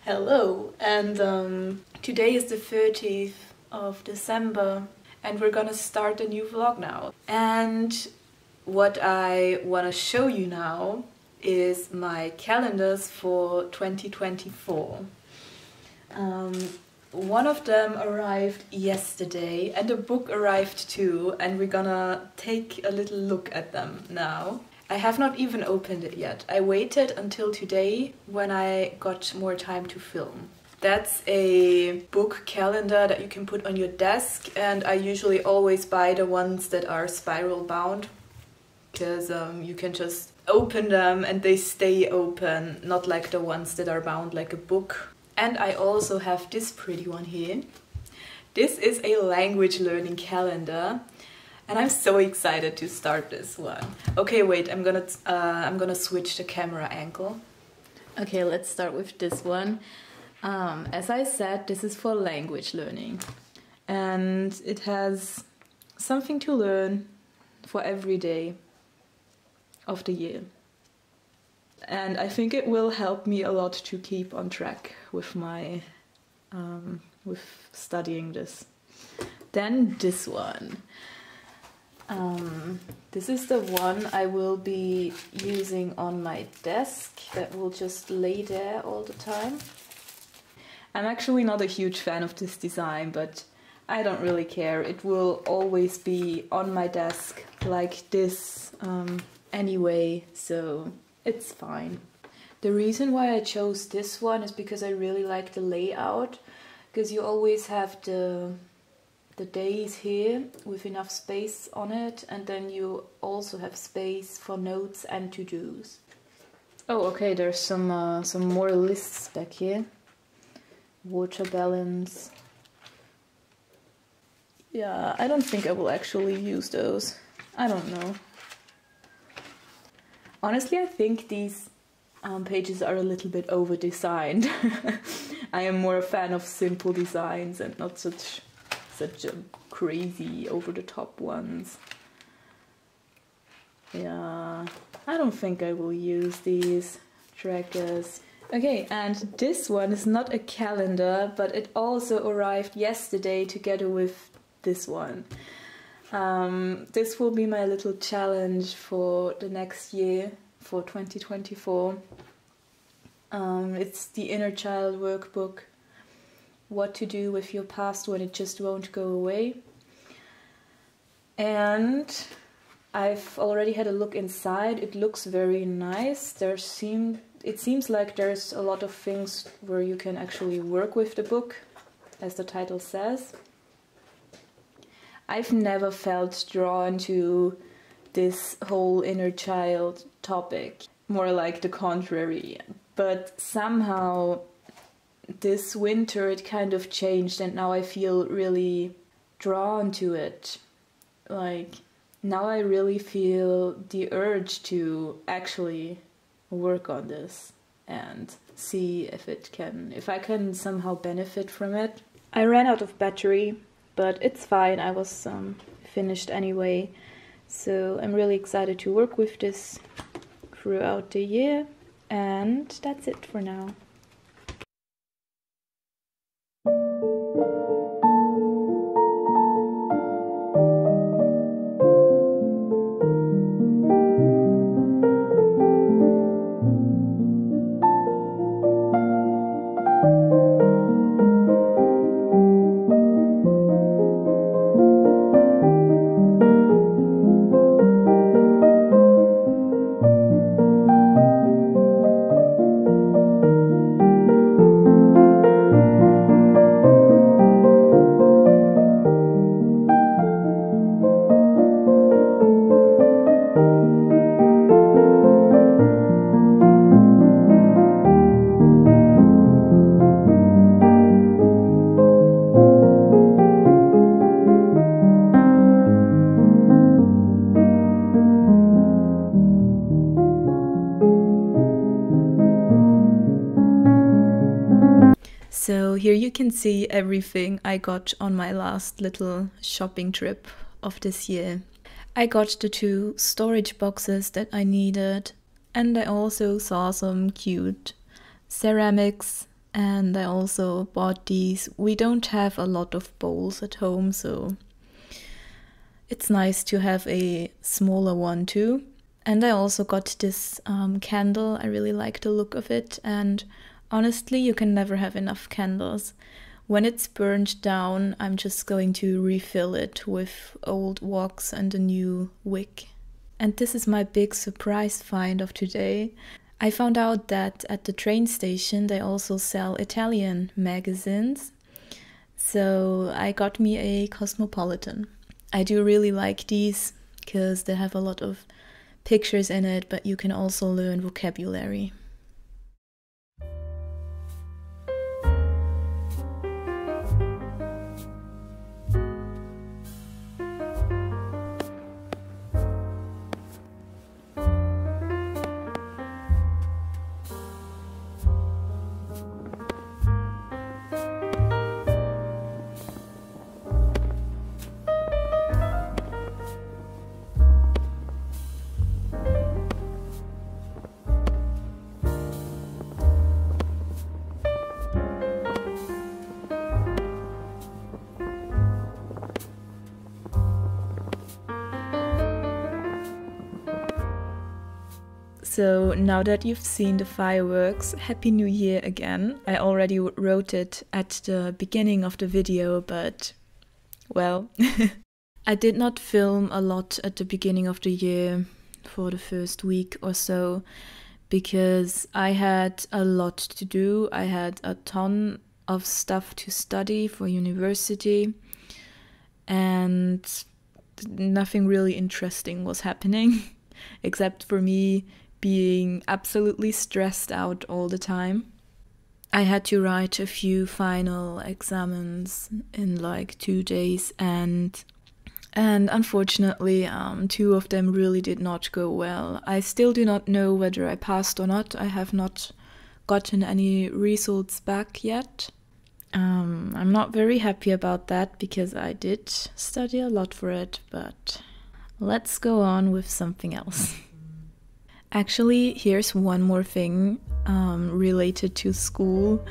Hello, and today is the 30th of December and we're gonna start a new vlog now. And what I want to show you now is my calendars for 2024. One of them arrived yesterday and a book arrived too, and we're gonna take a little look at them now. I have not even opened it yet. I waited until today when I got more time to film. That's a book calendar that you can put on your desk, and I usually always buy the ones that are spiral bound because you can just open them and they stay open, not like the ones that are bound like a book. And I also have this pretty one here. This is a language learning calendar. And I'm so excited to start this one. Okay, wait, I'm gonna switch the camera angle. Okay, let's start with this one. As I said, this is for language learning. And it has something to learn for every day of the year. And I think it will help me a lot to keep on track with my with studying this. Then this one. This is the one I will be using on my desk that will just lay there all the time. I'm actually not a huge fan of this design, but I don't really care. It will always be on my desk like this anyway, so it's fine. The reason why I chose this one is because I really like the layout, because you always have the days here with enough space on it, and then you also have space for notes and to-dos. Oh, okay, there's some more lists back here. Water balance. Yeah, I don't think I will actually use those. I don't know. Honestly, I think these pages are a little bit over-designed. I am more a fan of simple designs and not such crazy over-the-top ones. Yeah, I don't think I will use these trackers. Okay, and this one is not a calendar, but it also arrived yesterday together with this one. This will be my little challenge for the next year, for 2024. It's the Inner Child workbook. What to do with your past when it just won't go away. And I've already had a look inside. It looks very nice. It seems like there's a lot of things where you can actually work with the book, as the title says. I've never felt drawn to this whole inner child topic, more like the contrary. But somehow this winter it kind of changed, and now I feel really drawn to it. Like, now I really feel the urge to actually work on this and see if I can somehow benefit from it. I ran out of battery, but it's fine. I was finished anyway. So I'm really excited to work with this throughout the year, and that's it for now. So here you can see everything I got on my last little shopping trip of this year. I got the 2 storage boxes that I needed, and I also saw some cute ceramics And I also bought these. We don't have a lot of bowls at home, so it's nice to have a smaller one too. And I also got this candle. I really like the look of it, and honestly, you can never have enough candles. When it's burned down, I'm just going to refill it with old wax and a new wick. And this is my big surprise find of today. I found out that at the train station they also sell Italian magazines. So I got me a Cosmopolitan. I do really like these because they have a lot of pictures in it, but you can also learn vocabulary. So now that you've seen the fireworks, Happy New Year again. I already wrote it at the beginning of the video, but well, I did not film a lot at the beginning of the year for the first week or so because I had a lot to do. I had a ton of stuff to study for university and nothing really interesting was happening except for me being absolutely stressed out all the time. I had to write a few final exams in like 2 days and unfortunately 2 of them really did not go well. I still do not know whether I passed or not. I have not gotten any results back yet. I'm not very happy about that because I did study a lot for it, but let's go on with something else. Actually, here's one more thing related to school.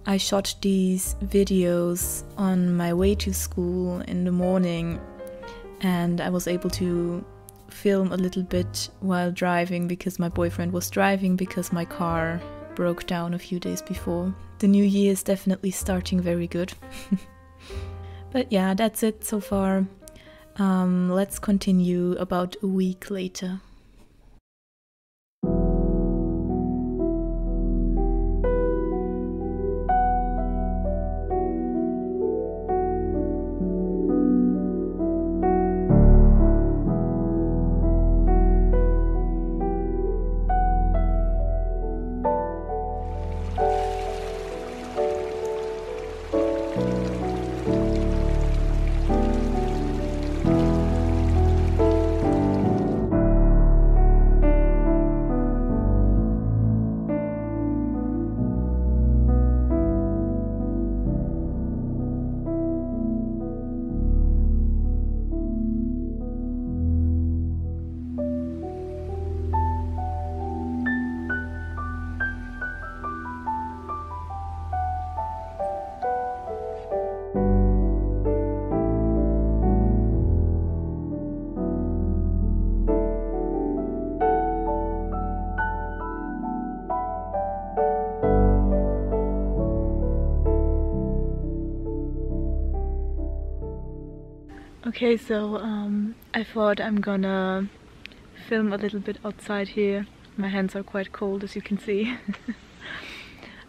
I shot these videos on my way to school in the morning and I was able to film a little bit while driving because my boyfriend was driving because my car broke down a few days before. The new year is definitely starting very good. But yeah, that's it so far. Let's continue about a week later. Okay, so I thought I'm gonna film a little bit outside here. My hands are quite cold, as you can see.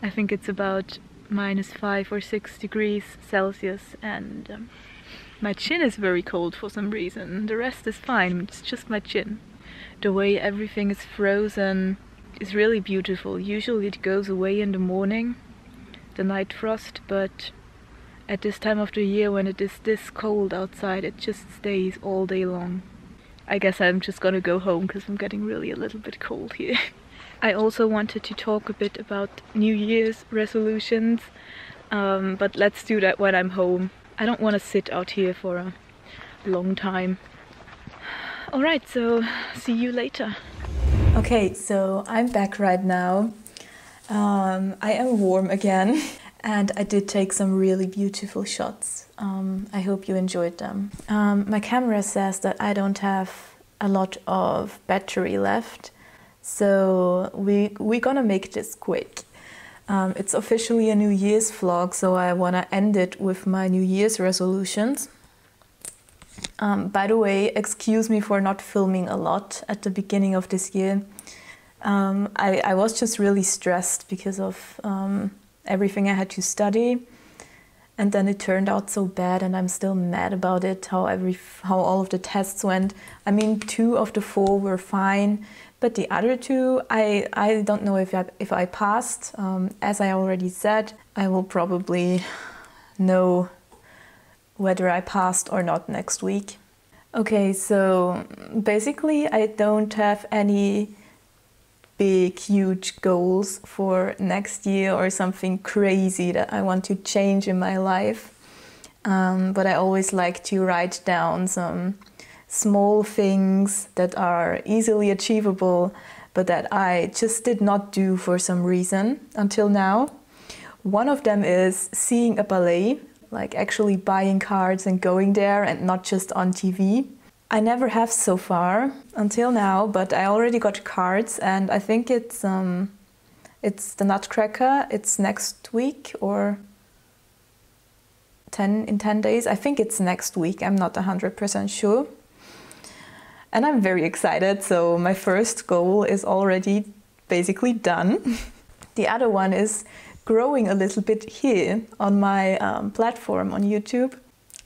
I think it's about -5 or 6 degrees Celsius and my chin is very cold for some reason. The rest is fine, it's just my chin. The way everything is frozen is really beautiful. Usually it goes away in the morning, the night frost, but at this time of the year when it is this cold outside, it just stays all day long. I guess I'm just gonna go home because I'm getting really a little bit cold here. I also wanted to talk a bit about New Year's resolutions, but let's do that when I'm home. I don't want to sit out here for a long time. Alright, so see you later. Okay, so I'm back right now I am warm again and I did take some really beautiful shots. I hope you enjoyed them. My camera says that I don't have a lot of battery left, so we're gonna make this quick. It's officially a New Year's vlog, so I wanna end it with my New Year's resolutions. By the way, excuse me for not filming a lot at the beginning of this year. I was just really stressed because of everything I had to study, and then it turned out so bad, and I'm still mad about it, how all of the tests went. I mean, 2 of the 4 were fine, but the other 2, I don't know if I passed. As I already said, I will probably know whether I passed or not next week. Okay, so basically I don't have any big, huge goals for next year or something crazy that I want to change in my life. But I always like to write down some small things that are easily achievable, but that I just did not do for some reason until now. One of them is seeing a ballet, like actually buying cards and going there and not just on TV. I never have so far until now, but I already got cards, and I think it's the Nutcracker. It's next week or in 10 days. I think it's next week. I'm not 100% sure. And I'm very excited. So my first goal is already basically done. The other one is growing a little bit here on my platform on YouTube.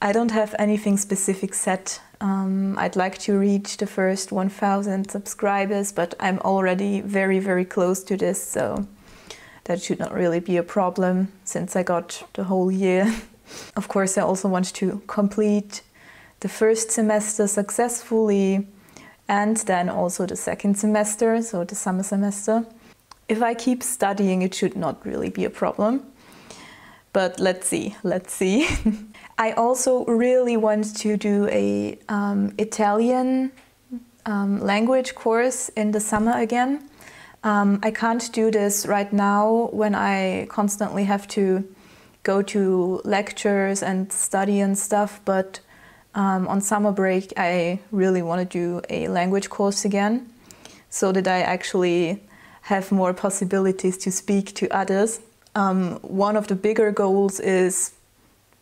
I don't have anything specific set. I'd like to reach the first 1,000 subscribers, but I'm already very, very close to this, so that should not really be a problem since I got the whole year. Of course, I also want to complete the first semester successfully, and then also the second semester, so the summer semester. If I keep studying, it should not really be a problem. But let's see. I also really want to do a Italian language course in the summer again. I can't do this right now when I constantly have to go to lectures and study and stuff, but on summer break I really want to do a language course again, so that I actually have more possibilities to speak to others. One of the bigger goals is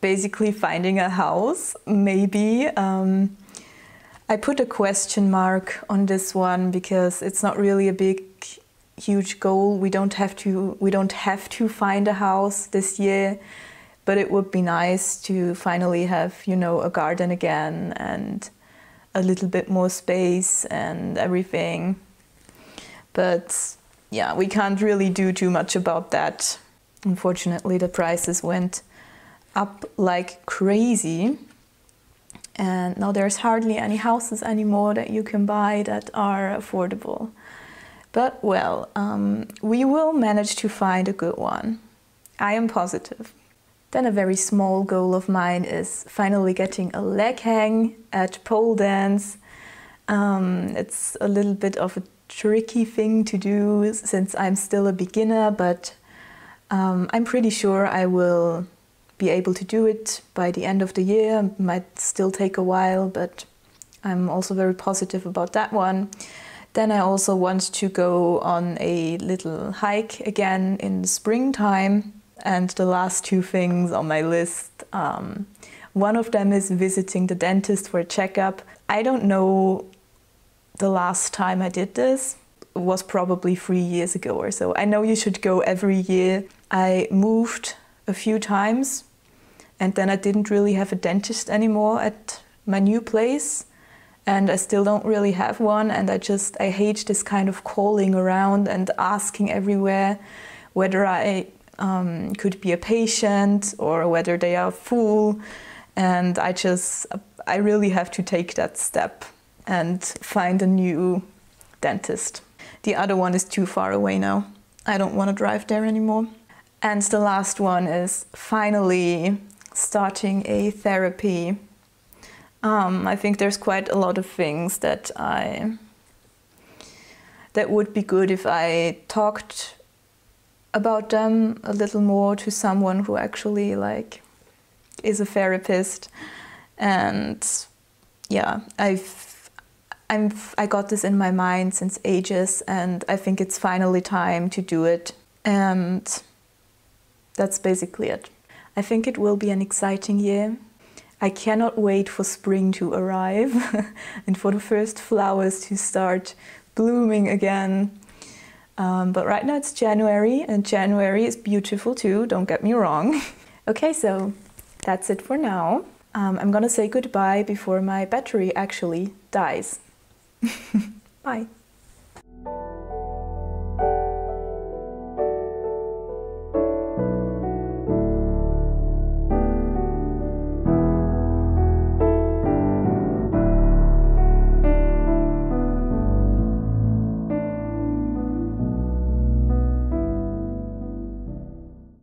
basically finding a house, maybe. I put a question mark on this one because it's not really a big, huge goal. We don't have to find a house this year, but it would be nice to finally have, you know, a garden again and a little bit more space and everything. But yeah, we can't really do too much about that. Unfortunately, the prices went up like crazy, and now there's hardly any houses anymore that you can buy that are affordable. But well, we will manage to find a good one. I am positive. Then a very small goal of mine is finally getting a leg hang at pole dance. It's a little bit of a tricky thing to do since I'm still a beginner, but I'm pretty sure I will be able to do it by the end of the year. It might still take a while, but I'm also very positive about that one. Then I also want to go on a little hike again in the springtime. And the last 2 things on my list, one of them is visiting the dentist for a checkup. I don't know the last time I did this. It was probably 3 years ago or so. I know you should go every year. I moved a few times, and then I didn't really have a dentist anymore at my new place, and I still don't really have one, and I hate this kind of calling around and asking everywhere whether I could be a patient or whether they are full, and I really have to take that step and find a new dentist. The other one is too far away now. I don't want to drive there anymore. And the last one is finally starting a therapy. I think there's quite a lot of things that would be good if I talked about them a little more to someone who actually like is a therapist. And yeah, I got this in my mind since ages, and I think it's finally time to do it. And that's basically it. I think it will be an exciting year. I cannot wait for spring to arrive and for the first flowers to start blooming again. But right now it's January, and January is beautiful too, don't get me wrong. Okay, so that's it for now. I'm gonna say goodbye before my battery actually dies. Bye.